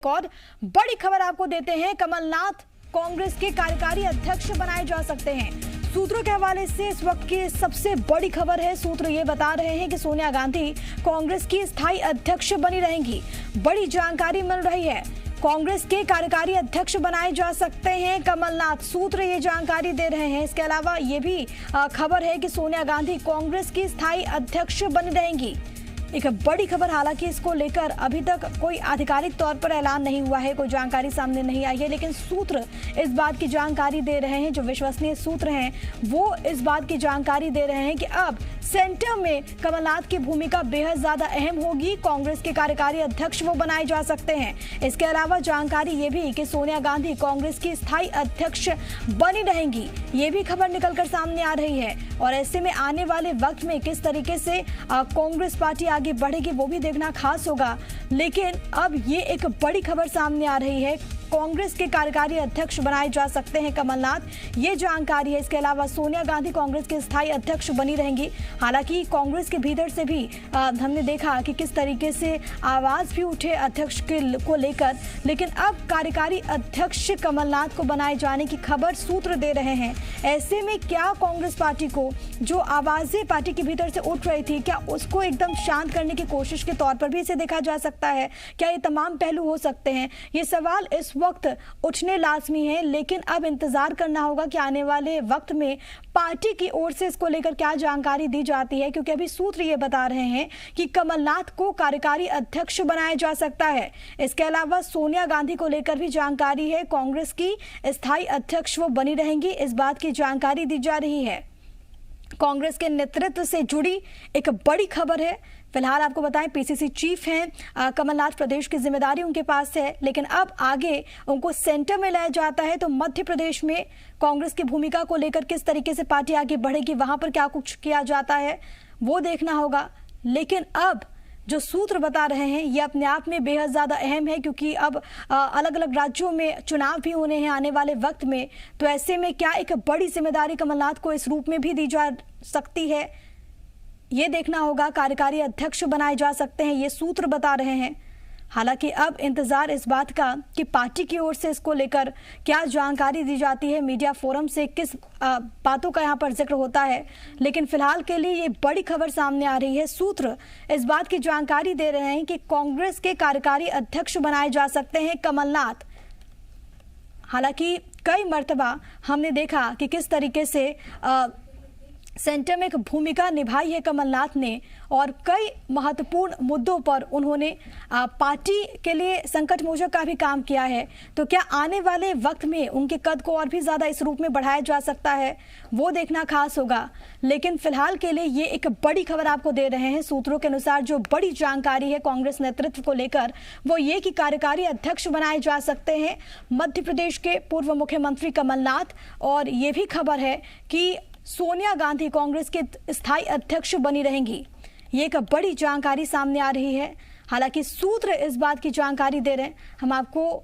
और बड़ी खबर आपको देते हैं, कमलनाथ कांग्रेस के कार्यकारी अध्यक्ष बनाए जा सकते हैं। सूत्रों के हवाले से इस वक्त की सबसे बड़ी खबर है। सूत्र ये बता रहे हैं कि सोनिया गांधी कांग्रेस की स्थायी अध्यक्ष बनी रहेंगी। बड़ी जानकारी मिल रही है, कांग्रेस के कार्यकारी अध्यक्ष बनाए जा सकते हैं कमलनाथ। सूत्र ये जानकारी दे रहे हैं। इसके अलावा ये भी खबर है कि सोनिया गांधी कांग्रेस की स्थायी अध्यक्ष बनी रहेंगी। एक बड़ी खबर, हालांकि इसको लेकर अभी तक कोई आधिकारिक तौर पर ऐलान नहीं हुआ है, कोई जानकारी सामने नहीं आई है, लेकिन सूत्र इस बात की जानकारी दे रहे हैं, जो विश्वसनीय सूत्र हैं वो इस बात की जानकारी दे रहे हैं कि अब सेंटर में कमलनाथ की भूमिका बेहद ज्यादा अहम होगी। कांग्रेस के कार्यकारी अध्यक्ष वो बनाए जा सकते हैं। इसके अलावा जानकारी ये भी कि सोनिया गांधी कांग्रेस की स्थायी अध्यक्ष बनी रहेंगी, ये भी खबर निकलकर सामने आ रही है। और ऐसे में आने वाले वक्त में किस तरीके से कांग्रेस पार्टी आगे बढ़ेगी वो भी देखना खास होगा। लेकिन अब ये एक बड़ी खबर सामने आ रही है, कांग्रेस के कार्यकारी अध्यक्ष बनाए जा सकते हैं कमलनाथ, ये जानकारी है। इसके अलावा सोनिया गांधी कांग्रेस के स्थायी अध्यक्ष बनी रहेंगी। हालांकि कांग्रेस के भीतर से भी हमने देखा कि किस तरीके से आवाज भी उठे अध्यक्ष को लेकर, लेकिन अब कार्यकारी अध्यक्ष कमलनाथ को बनाए जाने की खबर सूत्र दे रहे हैं। ऐसे में क्या कांग्रेस पार्टी को जो आवाजें पार्टी के भीतर से उठ रही थी, क्या उसको एकदम शांत करने की कोशिश के तौर पर भी इसे देखा जा सकता है? क्या ये तमाम पहलू हो सकते हैं? ये सवाल इस वक्त उठने लाजमी है, लेकिन अब इंतजार करना होगा कि आने वाले वक्त में पार्टी की ओर से इसको लेकर क्या जानकारी दी जाती है, क्योंकि अभी सूत्र ये बता रहे हैं कि कमलनाथ को कार्यकारी अध्यक्ष बनाया जा सकता है। इसके अलावा सोनिया गांधी को लेकर भी जानकारी है, कांग्रेस की स्थायी अध्यक्ष वो बनी रहेंगी, इस बात की जानकारी दी जा रही है। कांग्रेस के नेतृत्व से जुड़ी एक बड़ी खबर है। फिलहाल आपको बताएं, पीसीसी चीफ हैं कमलनाथ, प्रदेश की जिम्मेदारी उनके पास है, लेकिन अब आगे उनको सेंटर में लाया जाता है। तो मध्य प्रदेश में कांग्रेस की भूमिका को लेकर किस तरीके से पार्टी आगे बढ़ेगी, वहां पर क्या कुछ किया जाता है वो देखना होगा। लेकिन अब जो सूत्र बता रहे हैं ये अपने आप में बेहद ज्यादा अहम है, क्योंकि अब अलग अलग राज्यों में चुनाव भी होने हैं आने वाले वक्त में। तो ऐसे में क्या एक बड़ी जिम्मेदारी कमलनाथ को इस रूप में भी दी जा सकती है, ये देखना होगा। कार्यकारी अध्यक्ष बनाए जा सकते हैं, ये सूत्र बता रहे हैं। हालांकि अब इंतजार इस बात का कि पार्टी की ओर से इसको लेकर क्या जानकारी दी जाती है, मीडिया फोरम से किस बातों का यहाँ पर जिक्र होता है। लेकिन फिलहाल के लिए ये बड़ी खबर सामने आ रही है। सूत्र इस बात की जानकारी दे रहे हैं कि कांग्रेस के कार्यकारी अध्यक्ष बनाए जा सकते हैं कमलनाथ। हालांकि कई मर्तबा हमने देखा कि किस तरीके से सेंटर में एक भूमिका निभाई है कमलनाथ ने, और कई महत्वपूर्ण मुद्दों पर उन्होंने पार्टी के लिए संकट मोचक का भी काम किया है। तो क्या आने वाले वक्त में उनके कद को और भी ज्यादा इस रूप में बढ़ाया जा सकता है, वो देखना खास होगा। लेकिन फिलहाल के लिए ये एक बड़ी खबर आपको दे रहे हैं। सूत्रों के अनुसार जो बड़ी जानकारी है कांग्रेस नेतृत्व को लेकर वो ये कि कार्यकारी अध्यक्ष बनाए जा सकते हैं मध्य प्रदेश के पूर्व मुख्यमंत्री कमलनाथ। और ये भी खबर है कि सोनिया गांधी कांग्रेस के स्थायी अध्यक्ष बनी रहेंगी, ये एक बड़ी जानकारी सामने आ रही है। हालांकि सूत्र इस बात की जानकारी दे रहे हैं, हम आपको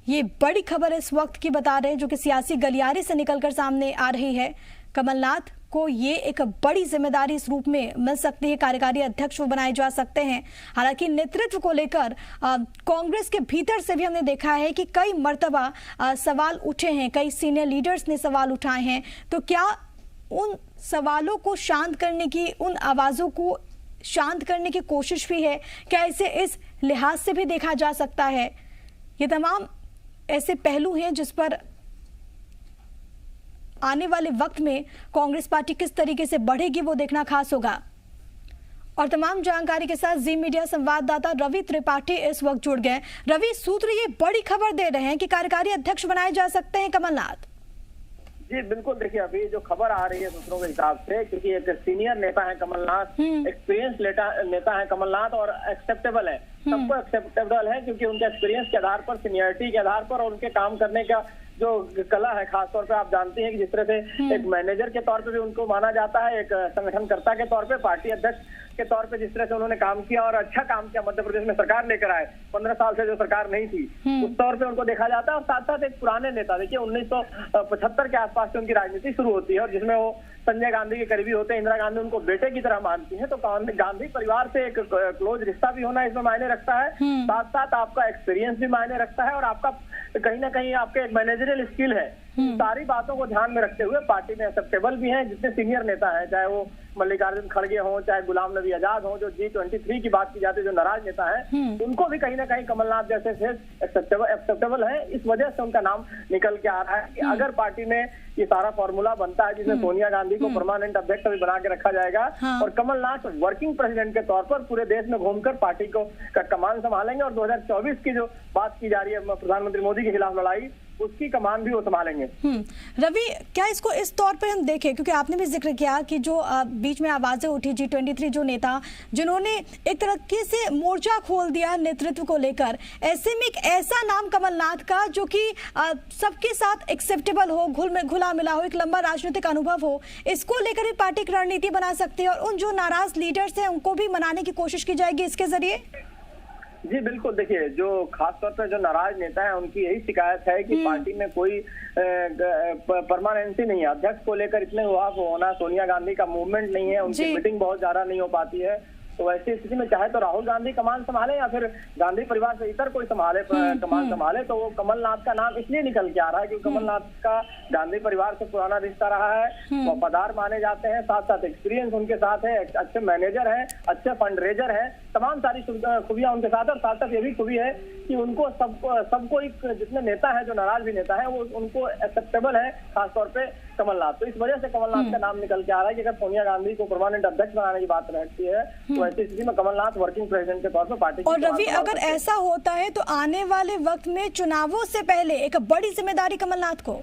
ये बड़ी खबर इस वक्त की बता रहे हैं जो कि सियासी गलियारे से निकलकर सामने आ रही है। कमलनाथ को ये एक बड़ी जिम्मेदारी इस रूप में मिल सकती है, कार्यकारी अध्यक्ष वो बनाए जा सकते हैं। हालांकि नेतृत्व को लेकर कांग्रेस के भीतर से भी हमने देखा है कि कई मर्तबा सवाल उठे हैं, कई सीनियर लीडर्स ने सवाल उठाए हैं। तो क्या उन सवालों को शांत करने की, उन आवाजों को शांत करने की कोशिश भी है? क्या इसे इस लिहाज से भी देखा जा सकता है? ये तमाम ऐसे पहलू हैं जिस पर आने वाले वक्त में कांग्रेस पार्टी किस तरीके से बढ़ेगी वो देखना खास होगा। और तमाम जानकारी के साथ जी मीडिया संवाददाता रवि त्रिपाठी इस वक्त जुड़ गए। रवि, सूत्र ये बड़ी खबर दे रहे हैं कि कार्यकारी अध्यक्ष बनाए जा सकते हैं कमलनाथ। जी बिल्कुल, देखिए अभी जो खबर आ रही है सूत्रों के हिसाब से, क्योंकि एक सीनियर नेता है कमलनाथ, एक्सपीरियंस नेता है कमलनाथ, और एक्सेप्टेबल है, सबको एक्सेप्टेबल है, क्योंकि उनके एक्सपीरियंस के आधार पर, सीनियरिटी के आधार पर और उनके काम करने का जो कला है, खासतौर पे आप जानते हैं कि जिस तरह से एक मैनेजर के तौर पे भी उनको माना जाता है, एक संगठनकर्ता के तौर पे, पार्टी अध्यक्ष के तौर पे जिस तरह से उन्होंने काम किया और अच्छा काम किया, मध्य प्रदेश में सरकार लेकर आए, 15 साल से जो सरकार नहीं थी उस तौर पे उनको देखा जाता है। और साथ साथ एक पुराने नेता, देखिए 1975 के आसपास से उनकी राजनीति शुरू होती है और जिसमें वो संजय गांधी के करीबी होते हैं, इंदिरा गांधी उनको बेटे की तरह मानती है, तो गांधी परिवार से एक क्लोज रिश्ता भी होना इसमें मायने रखता है। साथ साथ आपका एक्सपीरियंस भी मायने रखता है और आपका कहीं ना कहीं आपके एक मैनेजरियल स्किल है। सारी बातों को ध्यान में रखते हुए पार्टी में एक्सेप्टेबल भी हैं जितने सीनियर नेता हैं, चाहे वो मल्लिकार्जुन खड़गे हों, चाहे गुलाम नबी आजाद हों, जो G23 की बात की जाती है, जो नाराज नेता हैं, उनको भी कहीं ना कहीं कमलनाथ जैसे फेस एक्सेप्टेबल है। इस वजह से उनका नाम निकल के आ रहा है कि अगर पार्टी में ये सारा फॉर्मूला बनता है जिसमें सोनिया गांधी को परमानेंट अध्यक्ष भी बना के रखा जाएगा और कमलनाथ वर्किंग प्रेसिडेंट के तौर पर पूरे देश में घूमकर पार्टी को का कमान संभालेंगे और 2024 की जो बात की जा रही है प्रधानमंत्री मोदी के खिलाफ लड़ाई, उसकी कमान भी वो संभालेंगे। रवि, क्या इसको इस तौर पे हम देखें, क्योंकि आपने भी जिक्र किया कि जो बीच में आवाजें उठी G23 जो नेता जिन्होंने एक तरीके से मोर्चा खोल दिया नेतृत्व को लेकर, ऐसे में एक ऐसा नाम कमलनाथ का जो कि सबके साथ एक्सेप्टेबल हो, घुला मिला हो, एक लंबा राजनीतिक अनुभव हो, इसको लेकर भी पार्टी की रणनीति बना सकती है और उन जो नाराज लीडर्स हैं उनको भी मनाने की कोशिश की जाएगी इसके जरिए। जी बिल्कुल, देखिए जो खास तौर पर जो नाराज नेता है उनकी यही शिकायत है कि पार्टी में कोई परमानेंसी नहीं है। अध्यक्ष को लेकर इतने होना, सोनिया गांधी का मूवमेंट नहीं है, उनकी मीटिंग बहुत ज्यादा नहीं हो पाती है। तो ऐसी स्थिति में चाहे तो राहुल गांधी कमान संभाले या फिर गांधी परिवार से इतर कोई कमान संभाले, तो वो कमलनाथ का नाम इसलिए निकल के आ रहा है क्योंकि कमलनाथ का गांधी परिवार से पुराना रिश्ता रहा है, वफादार माने जाते हैं, साथ साथ एक्सपीरियंस उनके साथ है, अच्छे मैनेजर हैं, अच्छे फंड रेजर हैं, तमाम सारी खूबियां उनके साथ है। और साथ साथ ये भी खूबी है कि उनको सबको जितने नेता है, जो नाराज भी नेता है, वो उनको एक्सेप्टेबल है, खासतौर पे कमलनाथ। तो इस वजह से कमलनाथ का नाम निकल के आ रहा है कि अगर सोनिया गांधी को परमानेंट अध्यक्ष बनाने की बात रहती है तो ऐसी स्थिति में कमलनाथ वर्किंग प्रेसिडेंट के तौर पर पार्टी। और रवि, अगर ऐसा होता है तो आने वाले वक्त में चुनावों से पहले एक बड़ी जिम्मेदारी कमलनाथ को।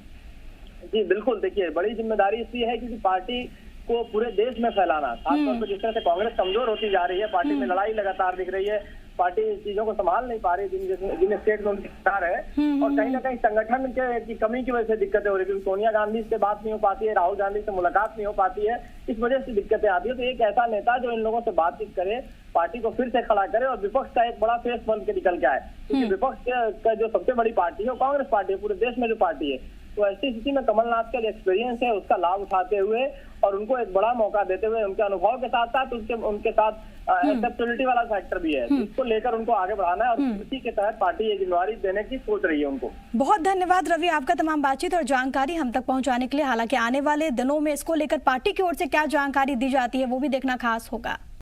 जी बिल्कुल, देखिए बड़ी जिम्मेदारी इसलिए है क्योंकि पार्टी को पूरे देश में फैलाना, खासतौर पर जिस तरह से कांग्रेस कमजोर होती जा रही है, पार्टी में लड़ाई लगातार दिख रही है, पार्टी चीजों को संभाल नहीं पा रही जिन स्टेट में उनकी सरकार है और कहीं ना कहीं संगठन की कमी की वजह से दिक्कतें हो रही है क्योंकि सोनिया गांधी से बात नहीं हो पाती है, राहुल गांधी से मुलाकात नहीं हो पाती है, इस वजह से दिक्कतें आती है। तो एक ऐसा नेता जो इन लोगों से बातचीत करे, पार्टी को फिर से खड़ा करे और विपक्ष का एक बड़ा फेस बन के निकल के आए, क्योंकि विपक्ष का जो सबसे बड़ी पार्टी है वो कांग्रेस पार्टी है, पूरे देश में जो पार्टी है। तो ऐसी स्थिति में कमलनाथ का जो एक्सपीरियंस है उसका लाभ उठाते हुए और उनको एक बड़ा मौका देते हुए, उनके अनुभव के साथ साथ उनके साथ एक्सेप्टेबिलिटी वाला फैक्टर भी है, इसको लेकर उनको आगे बढ़ाना है और इसी के तहत पार्टी ये जिम्मेदारी देने की सोच रही है उनको। बहुत धन्यवाद रवि, आपका तमाम बातचीत और जानकारी हम तक पहुंचाने के लिए। हालांकि आने वाले दिनों में इसको लेकर पार्टी की ओर से क्या जानकारी दी जाती है वो भी देखना खास होगा।